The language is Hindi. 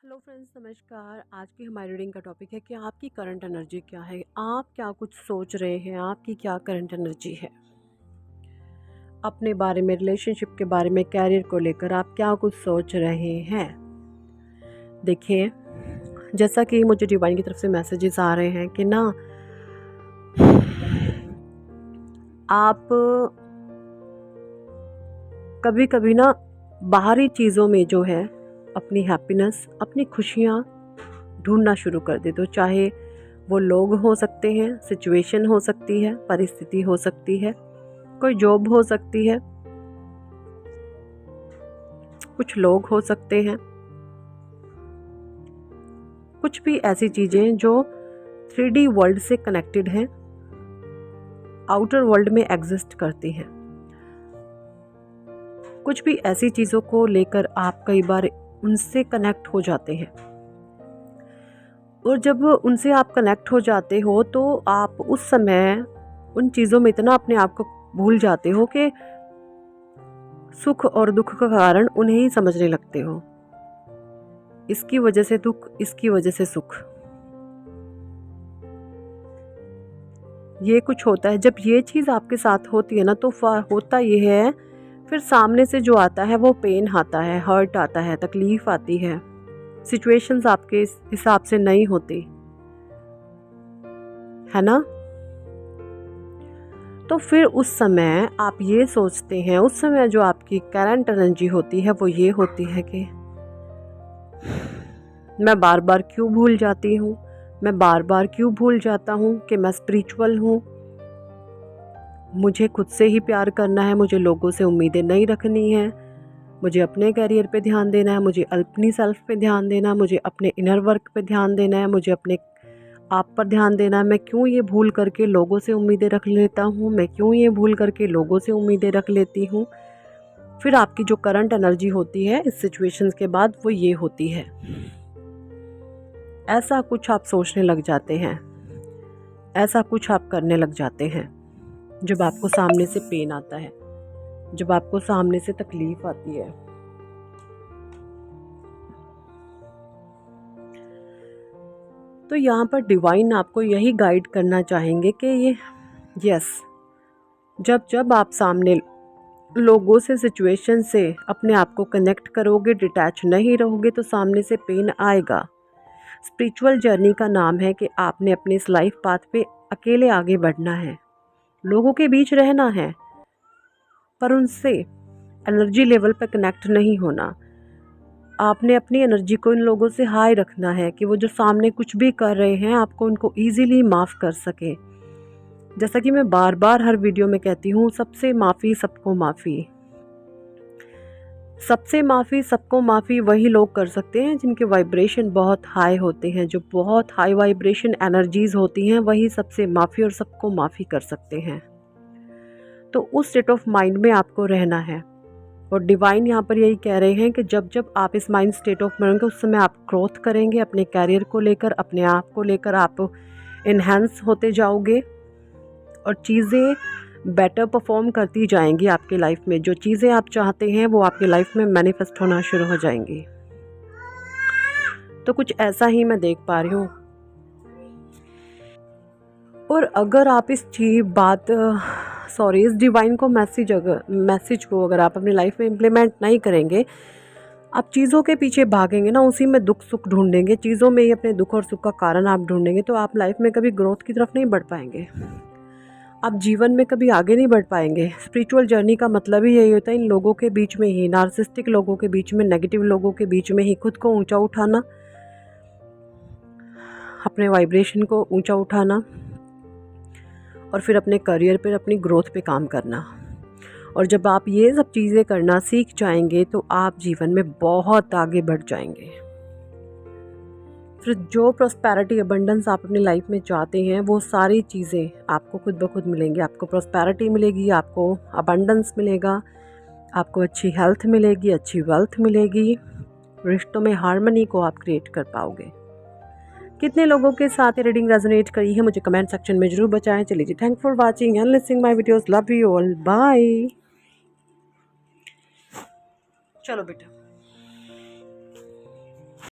हेलो फ्रेंड्स, नमस्कार। आज की हमारी रीडिंग का टॉपिक है कि आपकी करंट एनर्जी क्या है। आप क्या कुछ सोच रहे हैं, आपकी क्या करंट एनर्जी है अपने बारे में, रिलेशनशिप के बारे में, कैरियर को लेकर आप क्या कुछ सोच रहे हैं। देखिए, जैसा कि मुझे डिवाइन की तरफ से मैसेजेस आ रहे हैं कि ना आप कभी कभी ना बाहरी चीज़ों में जो है अपनी हैप्पीनेस, अपनी खुशियाँ ढूंढना शुरू कर दे। तो चाहे वो लोग हो सकते हैं, सिचुएशन हो सकती है, परिस्थिति हो सकती है, कोई जॉब हो सकती है, कुछ लोग हो सकते हैं, कुछ भी ऐसी चीज़ें जो 3D वर्ल्ड से कनेक्टेड हैं, आउटर वर्ल्ड में एग्जिस्ट करती हैं। कुछ भी ऐसी चीज़ों को लेकर आप कई बार उनसे कनेक्ट हो जाते हैं, और जब उनसे आप कनेक्ट हो जाते हो तो आप उस समय उन चीज़ों में इतना अपने आप को भूल जाते हो कि सुख और दुख का कारण उन्हें ही समझने लगते हो। इसकी वजह से दुख, इसकी वजह से सुख, ये कुछ होता है। जब ये चीज़ आपके साथ होती है ना, तो होता ये है, फिर सामने से जो आता है वो पेन आता है, हर्ट आता है, तकलीफ आती है, सिचुएशंस आपके हिसाब से नहीं होती है ना। तो फिर उस समय आप ये सोचते हैं, उस समय जो आपकी करंट एनर्जी होती है वो ये होती है कि मैं बार बार क्यों भूल जाती हूँ, मैं बार बार क्यों भूल जाता हूँ कि मैं स्पिरिचुअल हूँ। मुझे खुद से ही प्यार करना है, मुझे लोगों से उम्मीदें नहीं रखनी है, मुझे अपने करियर पे ध्यान देना है, मुझे अपनी सेल्फ पे ध्यान देना है, मुझे अपने इनर वर्क पे ध्यान देना है, मुझे अपने आप पर ध्यान देना है। मैं क्यों ये भूल करके लोगों से उम्मीदें रख लेता हूँ, मैं क्यों ये भूल करके लोगों से उम्मीदें रख लेती हूँ। फिर आपकी जो करंट एनर्जी होती है इस सिचुएशंस के बाद वो ये होती है, ऐसा कुछ आप सोचने लग जाते हैं, ऐसा कुछ आप करने लग जाते हैं जब आपको सामने से पेन आता है, जब आपको सामने से तकलीफ आती है। तो यहाँ पर डिवाइन आपको यही गाइड करना चाहेंगे कि यस, जब जब आप सामने लोगों से, सिचुएशन से अपने आप को कनेक्ट करोगे, डिटैच नहीं रहोगे, तो सामने से पेन आएगा। स्पिरिचुअल जर्नी का नाम है कि आपने अपने इस लाइफ पाथ पे अकेले आगे बढ़ना है, लोगों के बीच रहना है, पर उनसे एनर्जी लेवल पे कनेक्ट नहीं होना। आपने अपनी एनर्जी को इन लोगों से हाई रखना है कि वो जो सामने कुछ भी कर रहे हैं आपको उनको ईजीली माफ़ कर सके। जैसा कि मैं बार बार हर वीडियो में कहती हूँ, सबसे माफ़ी सबको माफ़ी, सबसे माफ़ी सबको माफ़ी वही लोग कर सकते हैं जिनके वाइब्रेशन बहुत हाई होते हैं, जो बहुत हाई वाइब्रेशन एनर्जीज़ होती हैं, वही सबसे माफ़ी और सबको माफ़ी कर सकते हैं। तो उस स्टेट ऑफ माइंड में आपको रहना है, और डिवाइन यहाँ पर यही कह रहे हैं कि जब जब आप इस माइंड स्टेट ऑफ में रहेंगे उस समय आप ग्रोथ करेंगे, अपने कैरियर को लेकर, अपने आप को लेकर आप इन्हेंस होते जाओगे और चीज़ें बेटर परफॉर्म करती जाएंगी आपकी लाइफ में। जो चीज़ें आप चाहते हैं वो आपकी लाइफ में मैनिफेस्ट होना शुरू हो जाएंगी। तो कुछ ऐसा ही मैं देख पा रही हूँ। और अगर आप इस डिवाइन को मैसेज को अगर आप अपनी लाइफ में इम्प्लीमेंट नहीं करेंगे, आप चीज़ों के पीछे भागेंगे ना, उसी में दुख सुख ढूंढेंगे, चीज़ों में ही अपने दुख और सुख का कारण आप ढूंढेंगे, तो आप लाइफ में कभी ग्रोथ की तरफ नहीं बढ़ पाएंगे, आप जीवन में कभी आगे नहीं बढ़ पाएंगे। स्पिरिचुअल जर्नी का मतलब ही यही होता है, इन लोगों के बीच में ही, नार्सिसिस्टिक लोगों के बीच में, नेगेटिव लोगों के बीच में ही खुद को ऊंचा उठाना, अपने वाइब्रेशन को ऊंचा उठाना, और फिर अपने करियर पर, अपनी ग्रोथ पे काम करना। और जब आप ये सब चीज़ें करना सीख जाएंगे तो आप जीवन में बहुत आगे बढ़ जाएंगे। फिर जो प्रॉस्पेरिटी, अबंडेंस आप अपनी लाइफ में चाहते हैं वो सारी चीज़ें आपको खुद ब खुद मिलेंगी। आपको प्रॉस्पेरिटी मिलेगी, आपको अबंडेंस मिलेगा, आपको अच्छी हेल्थ मिलेगी, अच्छी वेल्थ मिलेगी, रिश्तों में हार्मनी को आप क्रिएट कर पाओगे। कितने लोगों के साथ रीडिंग रेजोनेट करी है मुझे कमेंट सेक्शन में जरूर बताएं। चलिए जी, thank for watching and listening my videos. Love you all, bye. चलो बेटा।